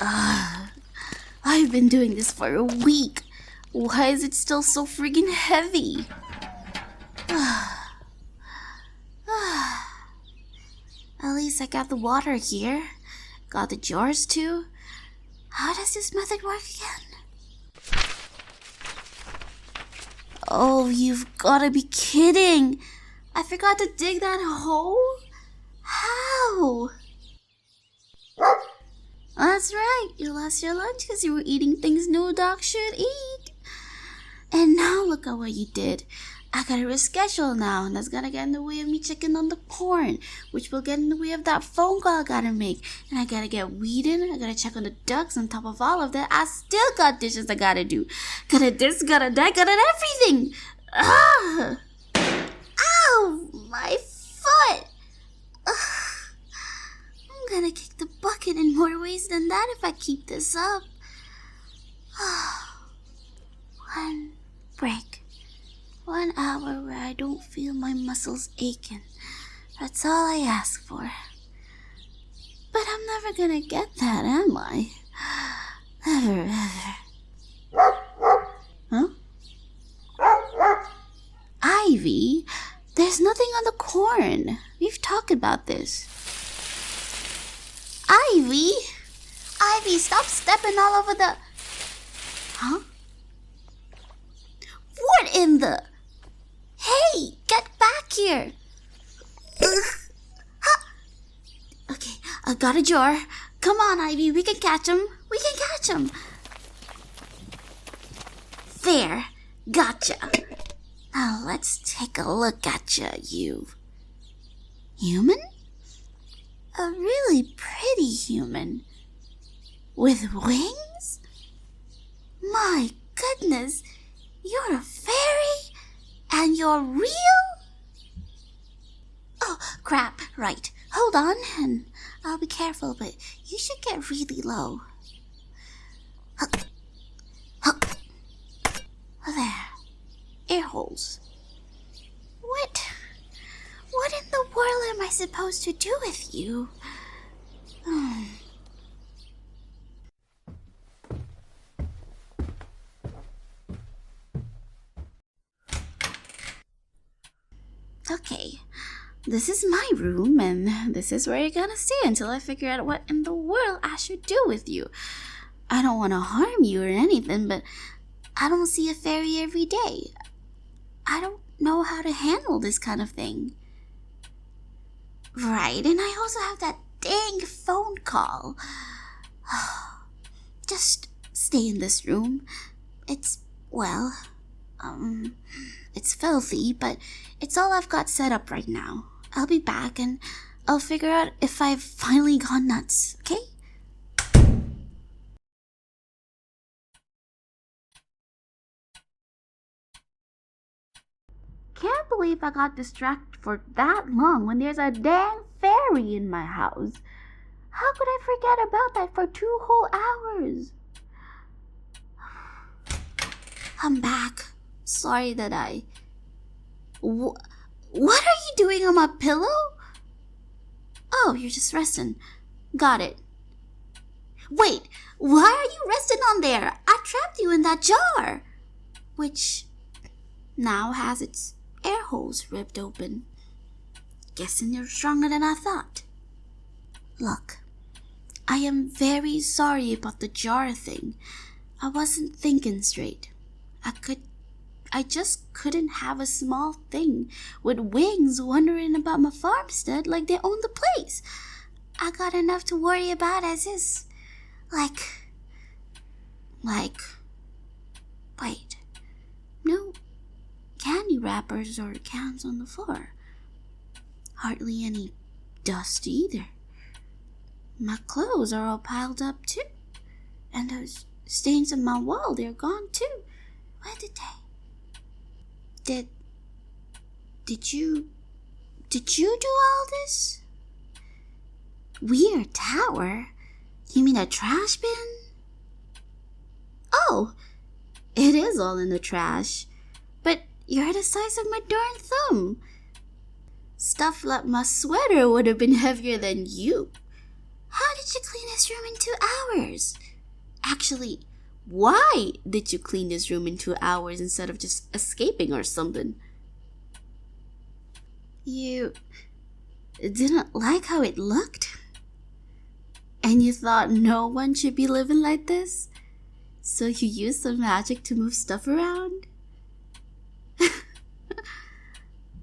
I've been doing this for a week. Why is it still so friggin' heavy? At least I got the water here. Got the jars too. How does this method work again? Oh, you've gotta be kidding! I forgot to dig that hole? How? That's right, you lost your lunch because you were eating things no dog should eat. And now look at what you did. I gotta reschedule now, and that's gonna get in the way of me checking on the corn, which will get in the way of that phone call I gotta make. And I gotta get weeding, I gotta check on the ducks. On top of all of that, I still got dishes I gotta do. Gotta this, gotta that, gotta everything. Ah! Ow! My foot! I'm gonna kick the bucket in more ways than that if I keep this up. One break. 1 hour where I don't feel my muscles aching. That's all I ask for. But I'm never gonna get that, am I? Never, ever. Huh? Ivy, there's nothing on the corn. We've talked about this. Ivy? Ivy, stop stepping all over the... Huh? What in the... Hey, get back here! Okay, I got a jar. Come on, Ivy, we can catch him. We can catch him. There, gotcha. Now let's take a look at you. Human? A really pretty human. With wings? My goodness, you're a fairy? And you're real? Oh, crap, right. Hold on, and I'll be careful, but you should get really low. There. Ear holes. What in the world am I supposed to do with you? Okay, this is my room, and this is where you're gonna stay until I figure out what in the world I should do with you. I don't want to harm you or anything, but I don't see a fairy every day. I don't know how to handle this kind of thing. Right, and I also have that dang phone call. Just stay in this room. It's filthy, but it's all I've got set up right now. I'll be back and I'll figure out if I've finally gone nuts, okay? Can't believe I got distracted for that long when there's a dang fairy in my house. How could I forget about that for 2 whole hours? I'm back. Sorry that I... What are you doing on my pillow? Oh, you're just resting. Got it. Wait, why are you resting on there? I trapped you in that jar. Which now has its air holes ripped open. Guessing you're stronger than I thought. Look, I am very sorry about the jar thing. I wasn't thinking straight. I just couldn't have a small thing with wings wandering about my farmstead like they own the place. I got enough to worry about as is. Wait. No candy wrappers or cans on the floor. Hardly any dust either. My clothes are all piled up too. And those stains on my wall, they're gone too. Where did they? Did you do all this? Weird tower? You mean a trash bin? Oh, it is all in the trash. But you're the size of my darn thumb. Stuff like my sweater would have been heavier than you. How did did you clean this room in 2 hours? Actually, why did you clean this room in 2 hours instead of just escaping or something? You didn't like how it looked? And you thought no one should be living like this? So you used some magic to move stuff around?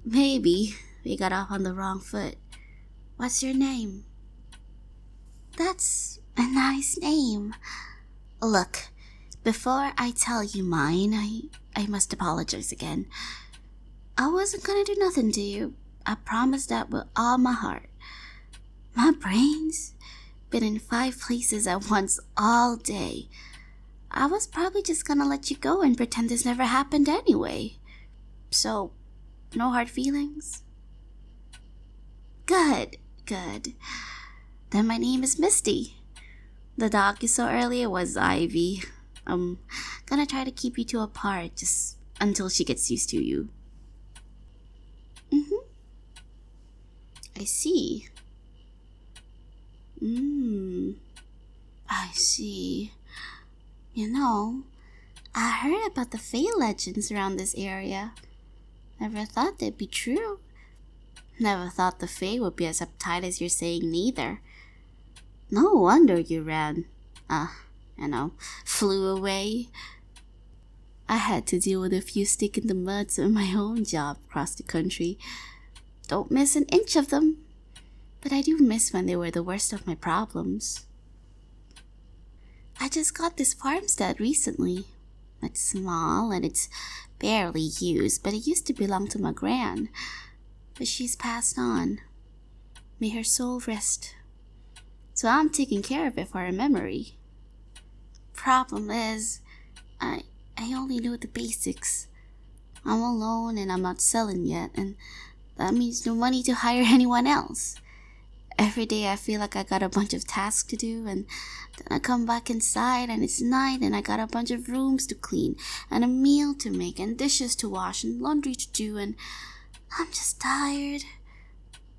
Maybe we got off on the wrong foot. What's your name? That's a nice name. Look, before I tell you mine, I must apologize again. I wasn't gonna do nothing to you. I promise that with all my heart. My brain's been in 5 places at once all day. I was probably just gonna let you go and pretend this never happened anyway. So, no hard feelings? Good. Then my name is Misty. The dog you saw earlier was Ivy. I'm gonna try to keep you two apart just until she gets used to you. I see. I see. You know, I heard about the Fae legends around this area. Never thought they'd be true. Never thought the Fae would be as uptight as you're saying neither. No wonder you ran. Flew away. I had to deal with a few stick in the muds in my own job across the country. Don't miss an inch of them. But I do miss when they were the worst of my problems. I just got this farmstead recently. It's small and it's barely used, but it used to belong to my gran. But she's passed on. May her soul rest. So I'm taking care of it for her memory. Problem is, I only know the basics. I'm alone and I'm not selling yet, and that means no money to hire anyone else. Every day I feel like I got a bunch of tasks to do, and then I come back inside and it's night and I got a bunch of rooms to clean and a meal to make and dishes to wash and laundry to do, and I'm just tired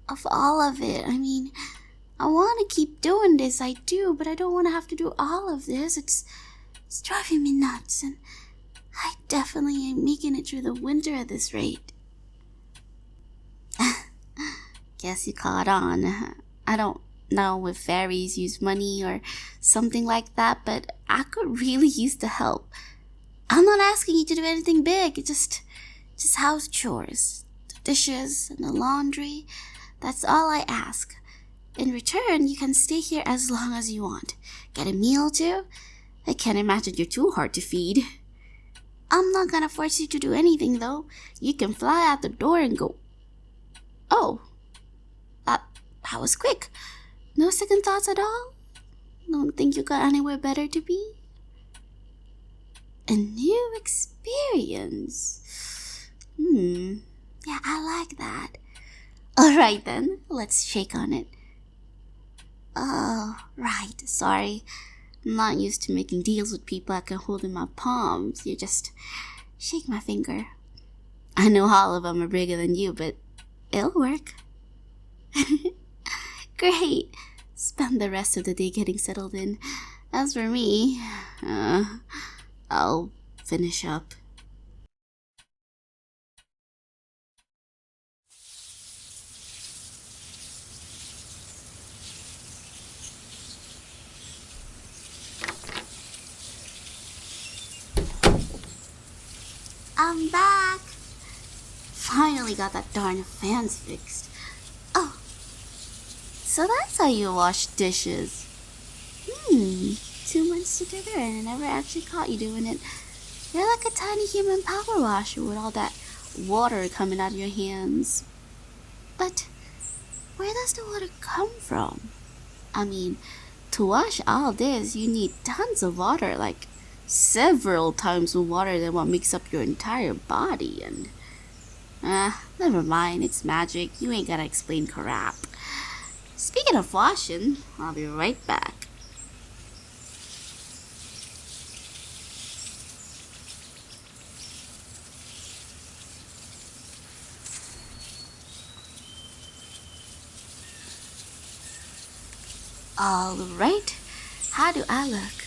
of all of it. I mean, I want to keep doing this, I do, but I don't want to have to do all of this. It's driving me nuts, and I definitely ain't making it through the winter at this rate. Guess you caught on. I don't know if fairies use money or something like that, but I could really use the help. I'm not asking you to do anything big, just house chores, the dishes and the laundry. That's all I ask. In return, you can stay here as long as you want. Get a meal too? I can't imagine you're too hard to feed. I'm not gonna force you to do anything though. You can fly out the door and go. Oh, that was quick. No second thoughts at all? Don't think you got anywhere better to be? A new experience. Yeah, I like that. Alright then, let's shake on it. Oh, right, sorry. I'm not used to making deals with people I can hold in my palms. You just shake my finger. I know all of them are bigger than you, but it'll work. Great. Spend the rest of the day getting settled in. As for me, I'll finish up. I'm back. Finally got that darn fans fixed. Oh, so that's how you wash dishes. 2 months together and I never actually caught you doing it. You're like a tiny human power washer with all that water coming out of your hands. But where does the water come from? I mean, to wash all this, you need tons of water, like several times more water than what makes up your entire body, and never mind, it's magic. You ain't gotta explain crap. Speaking of washing, I'll be right back. Alright, how do I look?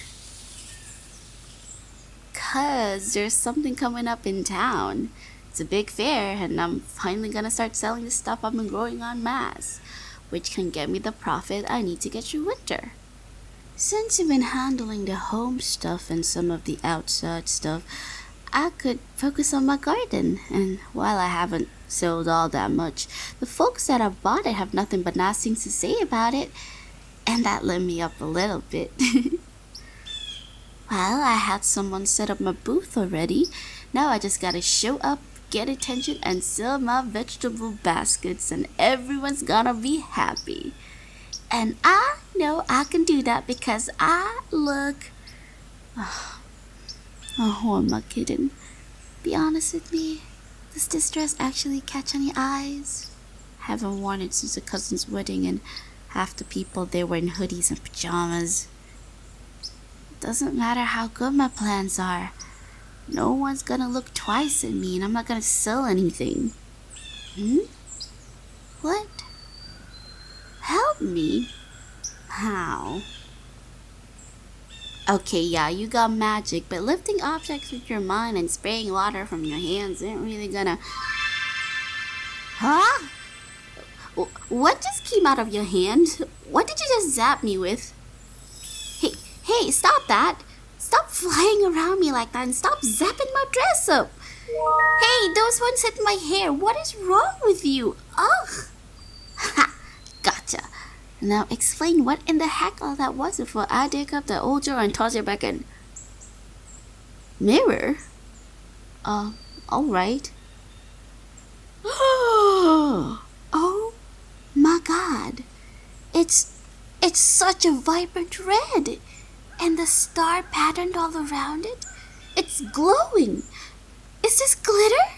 Cause there's something coming up in town. It's a big fair, and I'm finally gonna start selling the stuff I've been growing en masse, which can get me the profit I need to get through winter. Since you've been handling the home stuff and some of the outside stuff, I could focus on my garden, and while I haven't sold all that much, the folks that have bought it have nothing but nice things to say about it, and that lit me up a little bit. Well, I had someone set up my booth already. Now I just gotta show up, get attention, and sell my vegetable baskets, and everyone's gonna be happy. And I know I can do that because I look... Oh, who am I kidding? Be honest with me. Does this dress actually catch any eyes? Haven't worn it since a cousin's wedding, and half the people there wearing hoodies and pajamas. Doesn't matter how good my plans are. No one's gonna look twice at me, and I'm not gonna sell anything. What? Help me? How? Okay, yeah, you got magic, but lifting objects with your mind and spraying water from your hands ain't really gonna... Huh? What just came out of your hand? What did you just zap me with? Hey, stop that! Stop flying around me like that and stop zapping my dress up! Hey, those ones hit my hair. What is wrong with you? Ugh! Ha! Gotcha. Now explain what in the heck all that was before I dig up the old jar and toss it back in. Mirror? Alright. Oh my god. It's such a vibrant red. And the star patterned all around it. It's glowing. Is this glitter?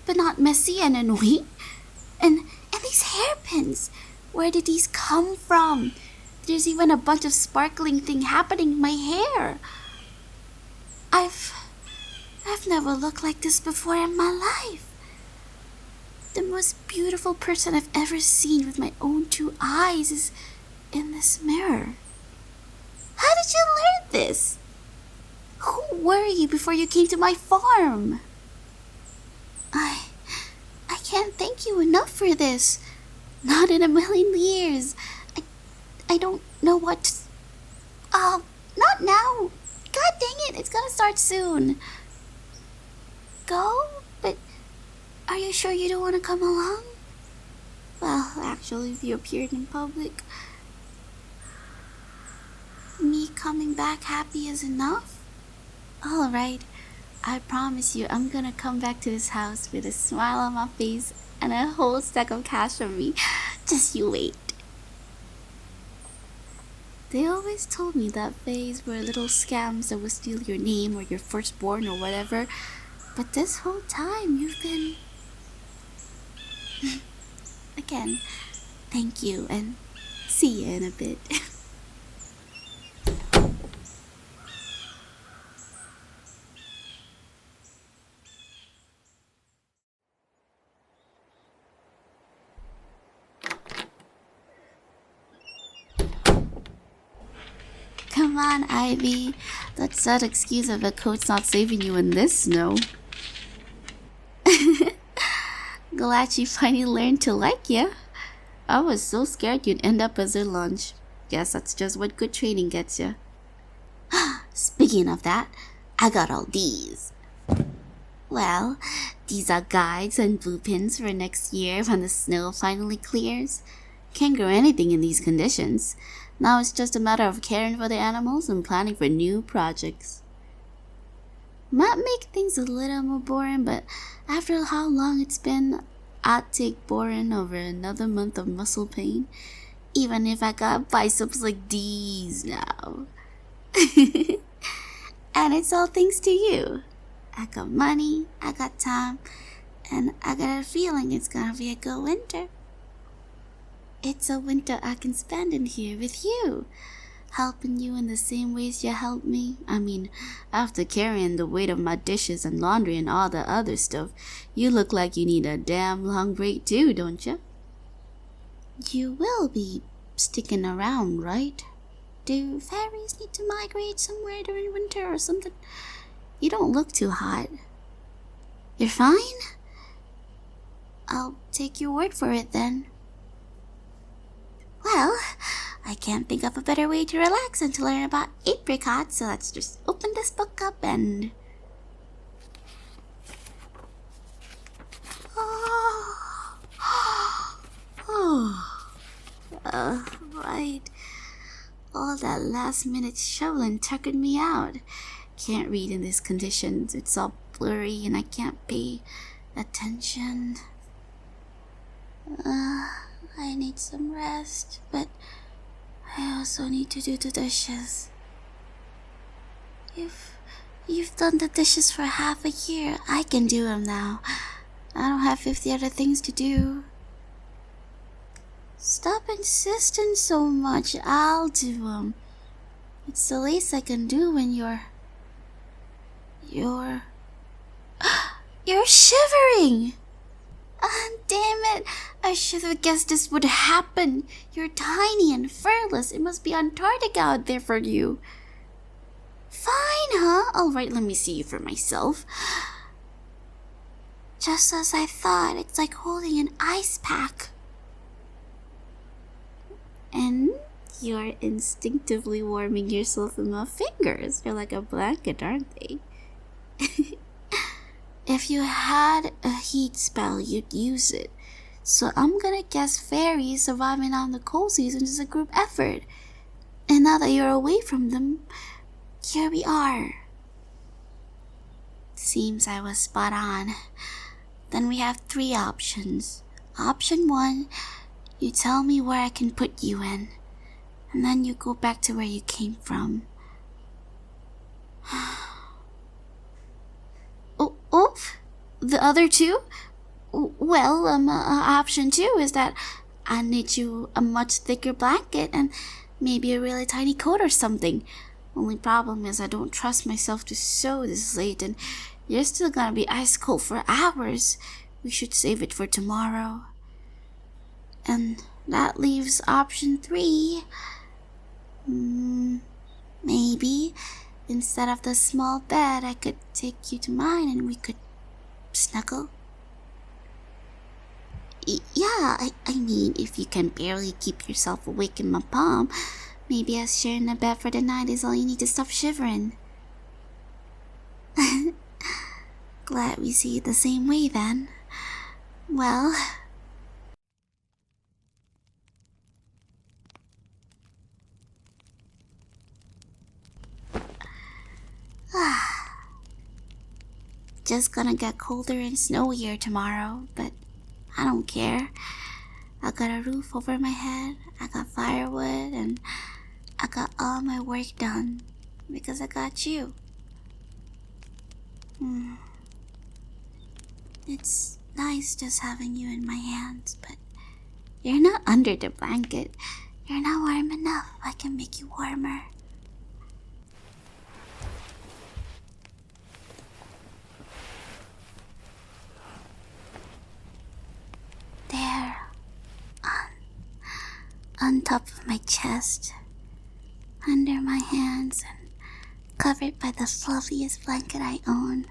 But not messy and annoying? And these hairpins. Where did these come from? There's even a bunch of sparkling thing happening in my hair. I've never looked like this before in my life. The most beautiful person I've ever seen with my own two eyes is in this mirror. How did you learn this? Who were you before you came to my farm? I can't thank you enough for this. Not in a million years. I don't know what to... Oh, not now. God dang it, it's gonna start soon. Go? But are you sure you don't want to come along? Well, actually, if you appeared in public, me coming back happy is enough? Alright, I promise you I'm gonna come back to this house with a smile on my face and a whole stack of cash from me. Just you wait. They always told me that fays were little scams that would steal your name or your firstborn or whatever, but this whole time you've been... Again, thank you, and see you in a bit. Come on, Ivy. That sad excuse of a coat's not saving you in this snow. Glad she finally learned to like ya. I was so scared you'd end up as her lunch. Guess that's just what good training gets ya. Speaking of that, I got all these. Well, these are guides and blueprints for next year when the snow finally clears. Can't grow anything in these conditions. Now it's just a matter of caring for the animals and planning for new projects. Might make things a little more boring, but after how long it's been, I'd take boring over another month of muscle pain, even if I got biceps like these now. And it's all thanks to you. I got money, I got time, and I got a feeling it's gonna be a good winter. It's a winter I can spend in here with you, helping you in the same ways you helped me. I mean, after carrying the weight of my dishes and laundry and all the other stuff, you look like you need a damn long break too, don't you? You will be sticking around, right? Do fairies need to migrate somewhere during winter or something? You don't look too hot. You're fine? I'll take your word for it then. Well, I can't think of a better way to relax and to learn about apricots, so let's just open this book up and... Right. All that last-minute shoveling tuckered me out. Can't read in these conditions. It's all blurry and I can't pay attention. I need some rest, but I also need to do the dishes. You've done the dishes for half a year. I can do them now. I don't have 50 other things to do. Stop insisting so much. I'll do them. It's the least I can do when you're shivering. Damn it. I should have guessed this would happen. You're tiny and furless. It must be Antarctica out there for you. Fine, huh? Alright, let me see you for myself. Just as I thought, it's like holding an ice pack. And you're instinctively warming yourself in my fingers. They're like a blanket, aren't they? If you had a heat spell, you'd use it. So I'm gonna guess fairies surviving on the cold season is a group effort. And now that you're away from them, here we are. Seems I was spot on. Then we have 3 options. Option 1, you tell me where I can put you in. And then you go back to where you came from. Oh, the other 2? Well, option 2 is that I knit you a much thicker blanket and maybe a really tiny coat or something. Only problem is I don't trust myself to sew this late and you're still gonna be ice cold for hours. We should save it for tomorrow. And that leaves option 3. Maybe instead of the small bed, I could take you to mine and we could snuggle. Yeah, I mean, if you can barely keep yourself awake in my palm, maybe us sharing a bed for the night is all you need to stop shivering. Glad we see it the same way then. Well... Just gonna get colder and snowier tomorrow, but I don't care. I got a roof over my head, I got firewood, and I got all my work done because I got you. It's nice just having you in my hands, but you're not under the blanket. You're not warm enough. I can make you warmer. There, on top of my chest, under my hands, and covered by the fluffiest blanket I own.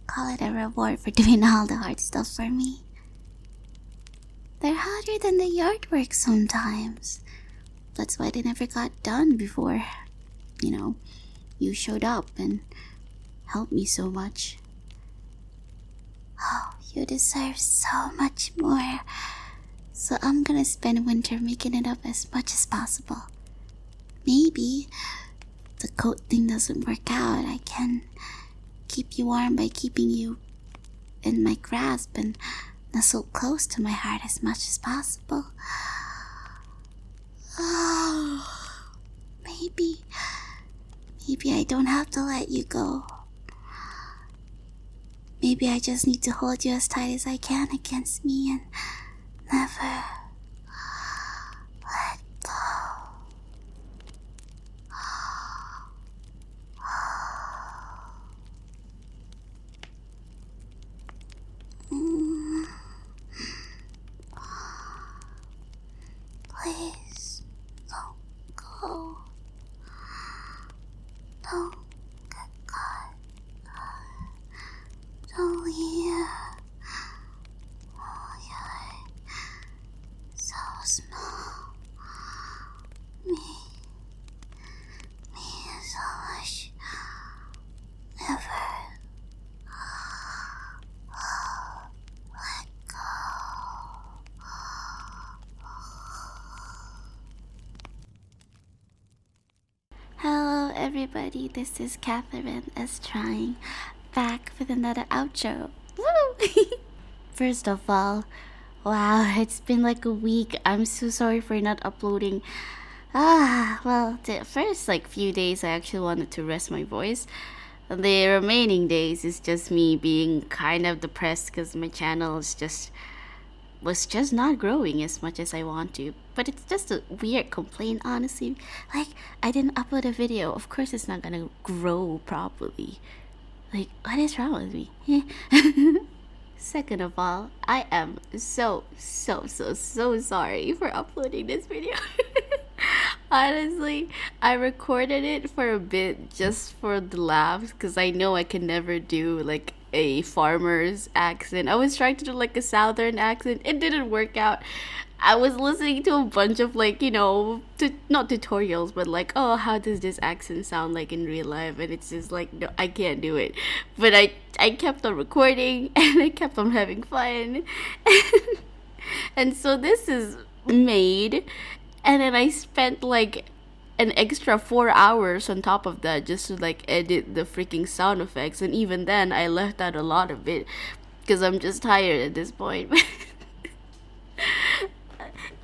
Call it a reward for doing all the hard stuff for me. They're harder than the yard work sometimes. That's why they never got done before, you showed up and helped me so much. Oh, you deserve so much more. So I'm gonna spend winter making it up as much as possible. Maybe the coat thing doesn't work out. I can keep you warm by keeping you in my grasp and nestled close to my heart as much as possible. Oh, maybe I don't have to let you go. Maybe I just need to hold you as tight as I can against me and never let go. Please don't go. everybody, this is Katheryne as trying back with another outro. Woo! First of all, wow, it's been like a week. I'm so sorry for not uploading. Well, the first like few days I actually wanted to rest my voice. The remaining days is just me being kind of depressed because my channel is was just not growing as much as I want to. But it's just a weird complaint, honestly. Like, I didn't upload a video. Of course it's not gonna grow properly. Like, what is wrong with me? Second of all, I am so sorry for uploading this video. Honestly, I recorded it for a bit just for the laughs because I know I can never do like a farmer's accent. I was trying to do like a southern accent. It didn't work out. I was listening to a bunch of like, not tutorials, but like, oh, how does this accent sound like in real life? And it's just like, no, I can't do it. But I kept on recording and I kept on having fun. And so this is made. And then I spent like an extra 4 hours on top of that just to like edit the freaking sound effects. And even then, I left out a lot of it because I'm just tired at this point.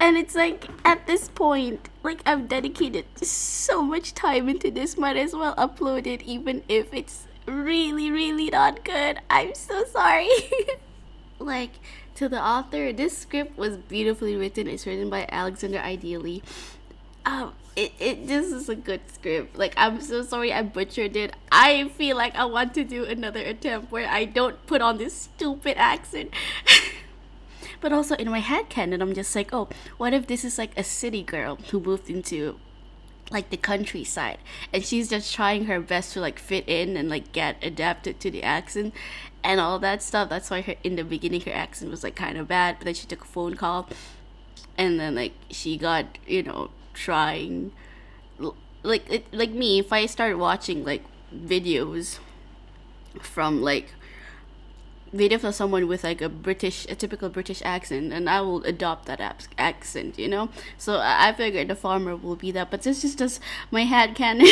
And it's like, at this point, like, I've dedicated so much time into this, might as well upload it even if it's really not good. I'm so sorry. Like, to the author, this script was beautifully written. It's written by Alexander Ideally. It just is a good script. Like, I'm so sorry I butchered it. I feel like I want to do another attempt where I don't put on this stupid accent. But also in my headcanon, I'm just like, oh, what if this is like a city girl who moved into like the countryside and she's just trying her best to like fit in and like get adapted to the accent and all that stuff. That's why in the beginning her accent was like kind of bad, but then she took a phone call and then like she got, trying like me, if I start watching like videos from like video of someone with like a typical British accent, and I will adopt that accent, So I figured the farmer will be that, but this is just my headcanon.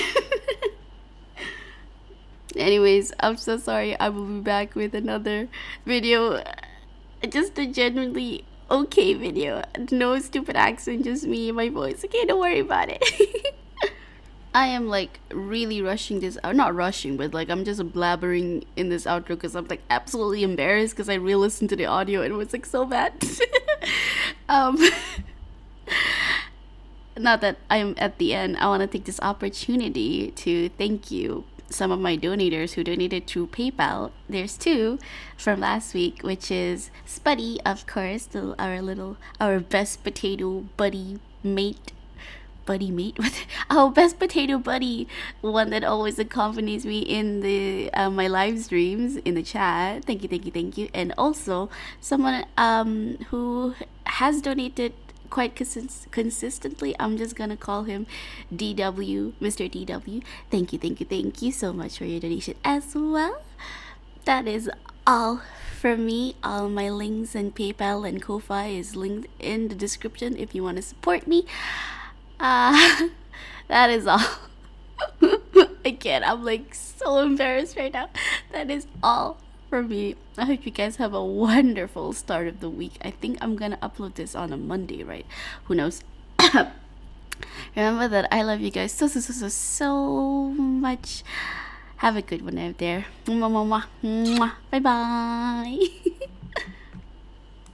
Anyways, I'm so sorry. I will be back with another video, just a genuinely okay video. No stupid accent, just me and my voice. Okay, don't worry about it. I am like really rushing this, or not rushing, but like I'm just blabbering in this outro because I'm like absolutely embarrassed because I re-listened to the audio and it was like so bad. Now that I'm at the end, I want to take this opportunity to thank you, some of my donators who donated through PayPal. There's 2 from last week, which is Spuddy, of course, our best potato mate, our best potato buddy, one that always accompanies me in the my live streams in the chat. Thank you. And also someone who has donated quite consistently. I'm just gonna call him DW, Mr. DW. Thank you so much for your donation as well. That is all from me. All my links and PayPal and Kofi is linked in the description if you want to support me. That is all. Again, I'm like so embarrassed right now. That is all for me. I hope you guys have a wonderful start of the week. I think I'm gonna upload this on a Monday, right? Who knows? Remember that I love you guys so much. Have a good one out there. Mwah, mwah, mwah. Bye bye.